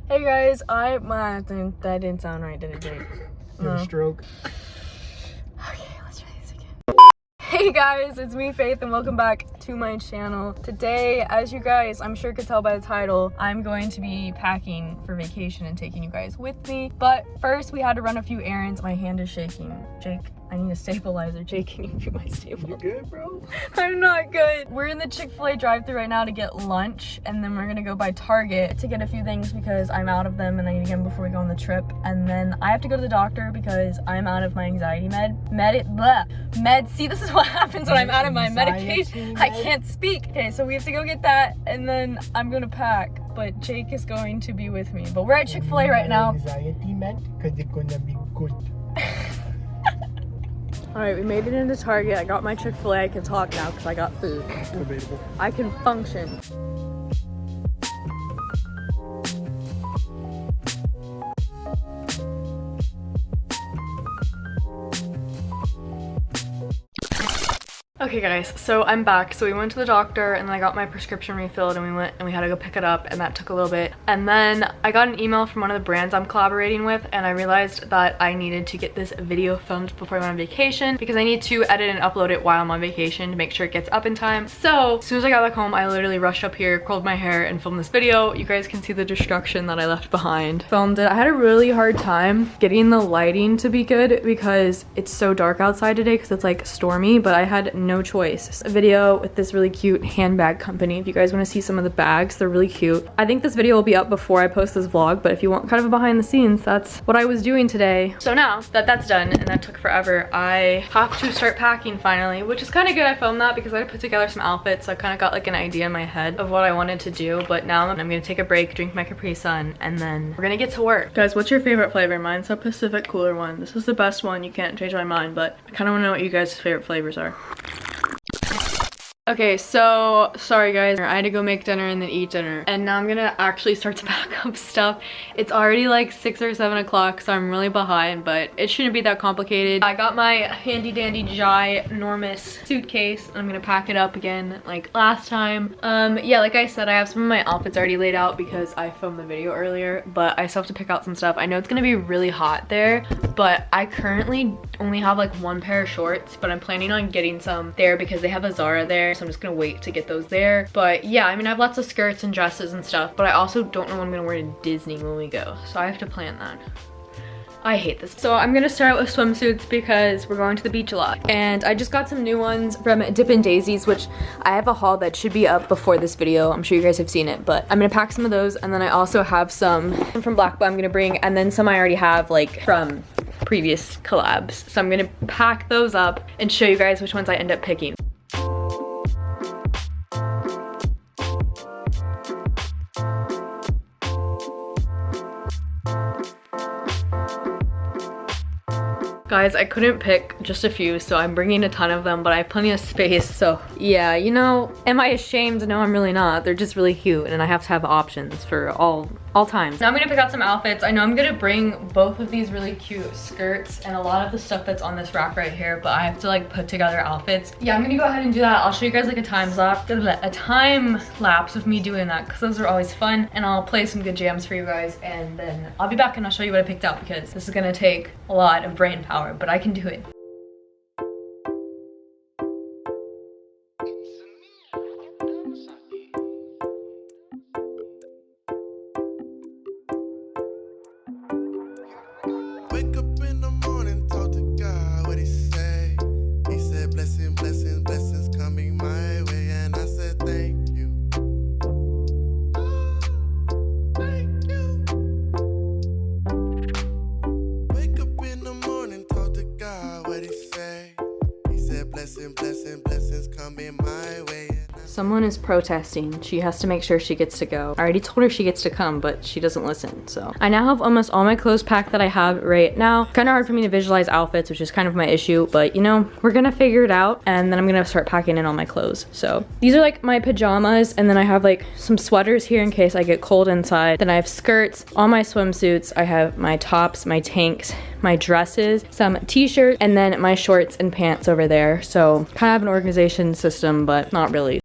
Hey guys, that didn't sound right, did it, Jake? No. Stroke. Okay, let's try this again. Hey guys, it's me, Faith, and welcome back to my channel. Today, as you guys, I'm sure could tell by the title, I'm going to be packing for vacation and taking you guys with me. But first, we had to run a few errands. My hand is shaking. Jake, I need a stabilizer. Jake, can you be my stabilizer? You good, bro? I'm not good. We're in the Chick-fil-A drive-thru right now to get lunch, and then we're gonna go by Target to get a few things because I'm out of them and I need to get them before we go on the trip. And then I have to go to the doctor because I'm out of my anxiety meds. See, this is what happens when I'm out of my medication. I can't speak. Okay, so we have to go get that, and then I'm gonna pack. But Jake is going to be with me. But we're at Chick-fil-A right now. Anxiety med, because it's gonna be good. Alright, we made it into Target. I got my Chick-fil-A. I can talk now because I got food. Debatable. I can function. Okay guys, so I'm back. So we went to the doctor and then I got my prescription refilled and we went and we had to go pick it up, and that took a little bit. And then I got an email from one of the brands I'm collaborating with, and I realized that I needed to get this video filmed before I went on vacation because I need to edit and upload it while I'm on vacation to make sure it gets up in time. So as soon as I got back home, I literally rushed up here, curled my hair, and filmed this video. You guys can see the destruction that I left behind. Filmed it. I had a really hard time getting the lighting to be good because it's so dark outside today because it's like stormy, but I had no choice. A video with this really cute handbag company. If you guys want to see some of the bags, they're really cute. I think this video will be up before I post this vlog, but if you want kind of a behind the scenes, that's what I was doing today. So now that that's done and that took forever, I have to start packing finally, which is kind of good. I filmed that because I had to put together some outfits, so I kind of got like an idea in my head of what I wanted to do. But now I'm gonna take a break, drink my Capri Sun, and then we're gonna get to work. Guys, what's your favorite flavor? Mine's a Pacific Cooler one. This is the best one. You can't change my mind, but I kind of want to know what you guys' favorite flavors are. Okay, so sorry guys, I had to go make dinner and then eat dinner, and now I'm gonna actually start to pack up stuff. It's already like 6 or 7 o'clock, so I'm really behind, but it shouldn't be that complicated. I got my handy dandy ginormous suitcase, and I'm gonna pack it up again like last time. Yeah, like I said, I have some of my outfits already laid out because I filmed the video earlier, but I still have to pick out some stuff. I know it's gonna be really hot there, but I currently only have like one pair of shorts, but I'm planning on getting some there because they have a Zara there. So I'm just gonna wait to get those there. But yeah, I mean, I have lots of skirts and dresses and stuff, but I also don't know what I'm gonna wear to Disney when we go. So I have to plan that. I hate this. So I'm gonna start out with swimsuits because we're going to the beach a lot. And I just got some new ones from Dippin' Daisies, which I have a haul that should be up before this video. I'm sure you guys have seen it, but I'm gonna pack some of those. And then I also have some from Black Boy I'm gonna bring, and then some I already have like from previous collabs. So I'm gonna pack those up and show you guys which ones I end up picking. Guys, I couldn't pick just a few, so I'm bringing a ton of them, but I have plenty of space. So yeah, you know, am I ashamed? No, I'm really not. They're just really cute, and I have to have options for all times. Now I'm gonna pick out some outfits. I know I'm gonna bring both of these really cute skirts and a lot of the stuff that's on this rack right here, but I have to like put together outfits. Yeah, I'm gonna go ahead and do that. I'll show you guys like a time lapse of me doing that because those are always fun, and I'll play some good jams for you guys, and then I'll be back and I'll show you what I picked out because this is gonna take a lot of brain power, but I can do it. Wake up in the morning, talk to God, what he say? He said, blessings, blessings, blessings coming my way, and I said, thank you. Thank you. Wake up in the morning, talk to God, what he say? He said, blessings, blessings, blessings coming my way. Someone is protesting. She has to make sure she gets to go. I already told her she gets to come, but she doesn't listen, so. I now have almost all my clothes packed that I have right now. Kind of hard for me to visualize outfits, which is kind of my issue, but you know, we're gonna figure it out, and then I'm gonna start packing in all my clothes. So these are like my pajamas, and then I have like some sweaters here in case I get cold inside. Then I have skirts, all my swimsuits. I have my tops, my tanks, my dresses, some t-shirts, and then my shorts and pants over there. So kind of have an organization system, but not really.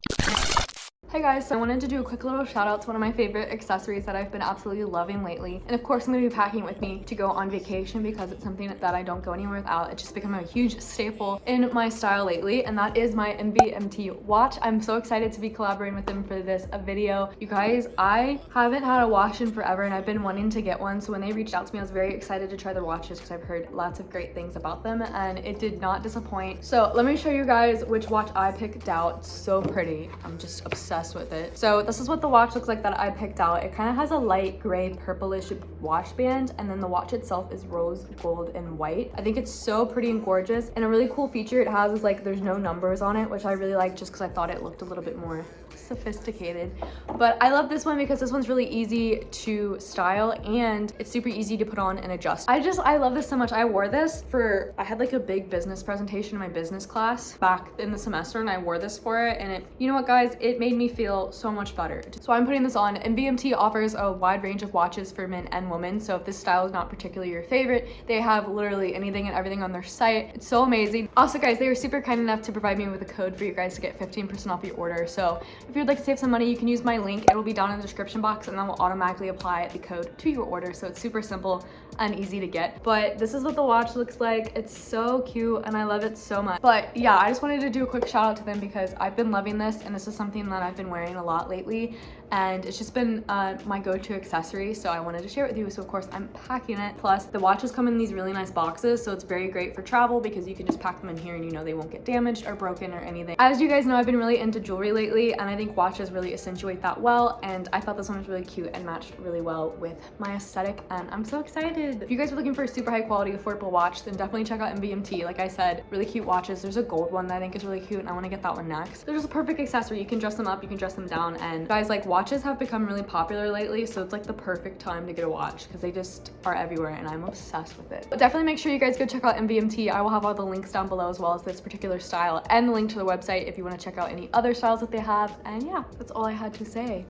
Hey guys, so I wanted to do a quick little shout out to one of my favorite accessories that I've been absolutely loving lately. And of course I'm going to be packing with me to go on vacation because it's something that I don't go anywhere without. It's just become a huge staple in my style lately, and that is my MVMT watch. I'm so excited to be collaborating with them for this video. You guys, I haven't had a watch in forever and I've been wanting to get one, so when they reached out to me I was very excited to try their watches because I've heard lots of great things about them and it did not disappoint. So let me show you guys which watch I picked out. It's so pretty. I'm just obsessed with it. So this is what the watch looks like that I picked out. It kind of has a light gray purplish watch band, and then the watch itself is rose gold and white. I think it's so pretty and gorgeous, and a really cool feature it has is like there's no numbers on it, which I really like just because I thought it looked a little bit more sophisticated. But I love this one because this one's really easy to style and it's super easy to put on and adjust. I love this so much. I wore this for, I had like a big business presentation in my business class back in the semester and I wore this for it, and it, you know what guys, it made me feel so much better. So I'm putting this on, and MVMT offers a wide range of watches for men and women, so if this style is not particularly your favorite, they have literally anything and everything on their site. It's so amazing. Also guys, they were super kind enough to provide me with a code for you guys to get 15% off your order, so if you'd like to save some money, you can use my link. It will be down in the description box and that will automatically apply the code to your order, so it's super simple and easy to get. But this is what the watch looks like. It's so cute and I love it so much. But yeah, I just wanted to do a quick shout out to them because I've been loving this, and this is something that I've been wearing a lot lately, and it's just been my go-to accessory, so I wanted to share it with you. So of course I'm packing it. Plus the watches come in these really nice boxes, so it's very great for travel because you can just pack them in here and you know they won't get damaged or broken or anything. As you guys know, I've been really into jewelry lately, and I think watches really accentuate that well, and I thought this one was really cute and matched really well with my aesthetic, and I'm so excited. If you guys are looking for a super high quality affordable watch, then definitely check out MVMT. Like I said, really cute watches. There's a gold one that I think is really cute and I want to get that one next. They're just a perfect accessory. You can dress them up, you can dress them down, and guys, like watches have become really popular lately, so it's like the perfect time to get a watch because they just are everywhere and I'm obsessed with it. But definitely make sure you guys go check out MVMT. I will have all the links down below as well as this particular style and the link to the website if you want to check out any other styles that they have. And yeah, that's all I had to say.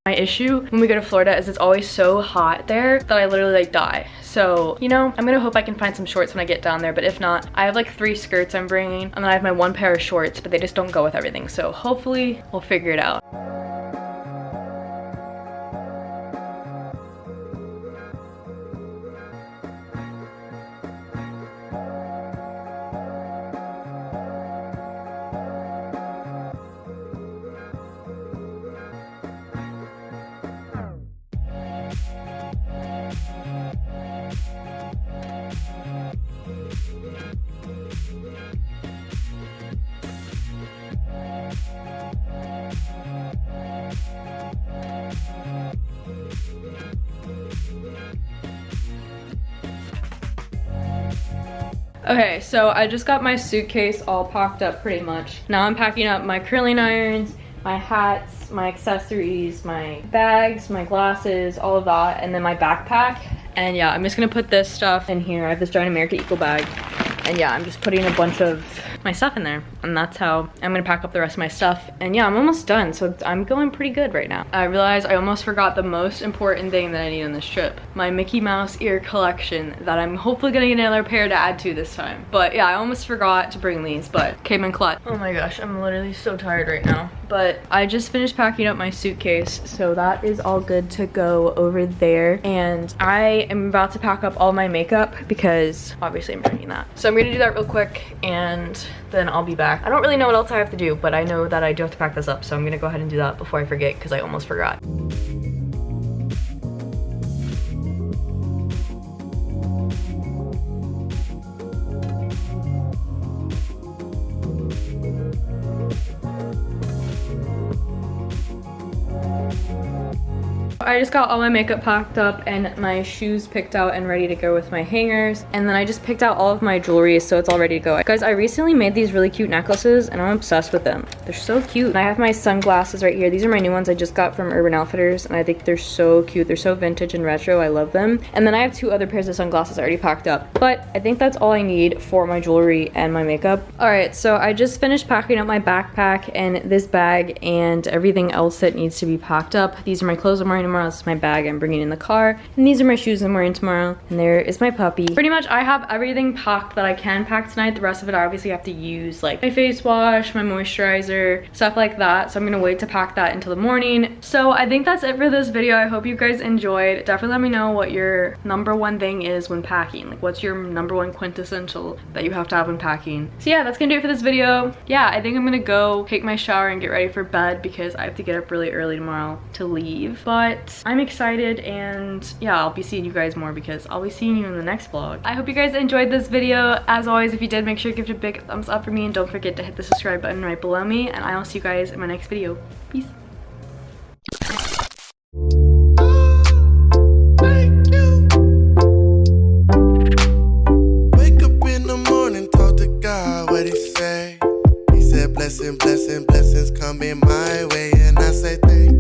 My issue when we go to Florida is it's always so hot there that I literally like die. So, you know, I'm gonna hope I can find some shorts when I get down there, but if not, I have like 3 skirts I'm bringing, and then I have my 1 pair of shorts, but they just don't go with everything. So hopefully we'll figure it out. Okay, so I just got my suitcase all packed up pretty much. Now I'm packing up my curling irons, my hats, my accessories, my bags, my glasses, all of that, and then my backpack. And yeah, I'm just gonna put this stuff in here. I have this Giant America Eco bag. And yeah, I'm just putting a bunch of my stuff in there, and that's how I'm gonna pack up the rest of my stuff. And yeah, I'm almost done, so I'm going pretty good right now. I realized I almost forgot the most important thing that I need on this trip. My Mickey Mouse ear collection that I'm hopefully gonna get another pair to add to this time. But yeah, I almost forgot to bring these, but came in clutch. Oh my gosh, I'm literally so tired right now. But I just finished packing up my suitcase, so that is all good to go over there. And I am about to pack up all my makeup because obviously I'm bringing that. So I'm gonna do that real quick and then I'll be back. I don't really know what else I have to do, but I know that I do have to pack this up, so I'm gonna go ahead and do that before I forget because I almost forgot. I just got all my makeup packed up and my shoes picked out and ready to go with my hangers. And then I just picked out all of my jewelry, so it's all ready to go. Guys, I recently made these really cute necklaces and I'm obsessed with them. They're so cute. And I have my sunglasses right here. These are my new ones I just got from Urban Outfitters and I think they're so cute. They're so vintage and retro. I love them. And then I have 2 other pairs of sunglasses already packed up. But I think that's all I need for my jewelry and my makeup. All right, so I just finished packing up my backpack and this bag and everything else that needs to be packed up. These are my clothes I'm wearing tomorrow. tomorrow. This is my bag I'm bringing in the car. And these are my shoes I'm wearing tomorrow. And there is my puppy. Pretty much I have everything packed that I can pack tonight. The rest of it I obviously have to use, like my face wash, my moisturizer, stuff like that. So I'm gonna wait to pack that until the morning. So I think that's it for this video. I hope you guys enjoyed. Definitely let me know what your #1 thing is when packing. Like what's your #1 quintessential that you have to have when packing. So yeah, that's gonna do it for this video. Yeah, I think I'm gonna go take my shower and get ready for bed because I have to get up really early tomorrow to leave. But I'm excited, and yeah, I'll be seeing you guys more because I'll be seeing you in the next vlog. I hope you guys enjoyed this video. As always, if you did, make sure to give it a big thumbs up for me, and don't forget to hit the subscribe button right below me, and I will see you guys in my next video. Peace. Thank you. Wake up in the morning, talk to God, what he say? He said, blessing, blessing, blessings coming my way, and I say thank you.